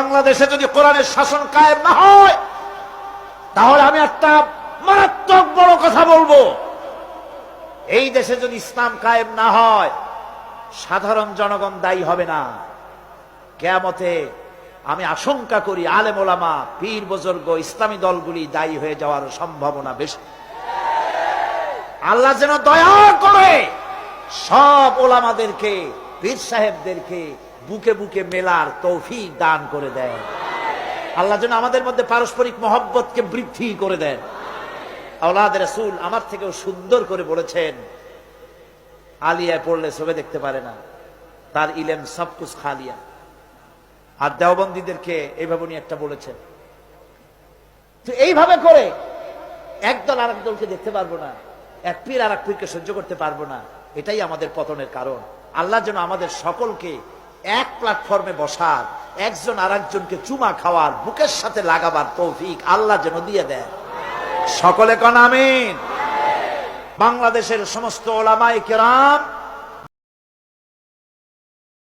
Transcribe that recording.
বাংলাদেশে যদি কোরআনের শাসন কায়েম না হয়, তাহলে আমি একটা মারাত্মক বড় কথা বলবো। এই দেশে যদি ইসলাম কায়েম না হয়, সাধারণ জনগণ দায়ী হবে না। কিয়ামতে আমি আশঙ্কা করি আলেম ওলামা, পীর বুজুর্গ, ইসলামী দলগুলি দায়ী হয়ে যাওয়ার সম্ভাবনা বেশি। আল্লাহ যেন দয়া করে সব ওলামাদেরকে, পীর সাহেবদেরকে বুকে বুকে মেলার তৌফিক দান করে দেন। আল্লাহ যেন আমাদের মধ্যে পারস্পরিক মহব্বতকে বৃদ্ধি করে দেন। আওলাদ রাসূল আমার থেকেও সুন্দর করে বলেছেন, আলিয়ায় পড়লে চোখে দেখতে পারে না, তার ইলম সবকুছ খালিয়া। আর দেওবন্দীদেরকে এইভাবে উনি একটা বলেছেন। তো এইভাবে করে একদল আর এক দলকে দেখতে পারবো না, এক পীর আর এক পীরকে সহ্য করতে পারবো না। এটাই আমাদের পতনের কারণ। আল্লাহ যেন আমাদের সকলকে এক প্ল্যাটফর্মে বসার, একজন আর একজনকে চুমা খাওয়ার, বুকের সাথে লাগাবার তৌফিক আল্লাহ যেন দিয়ে দেয়। সকলে কোন আমিন। বাংলাদেশের সমস্ত ওলামায়ে কেরাম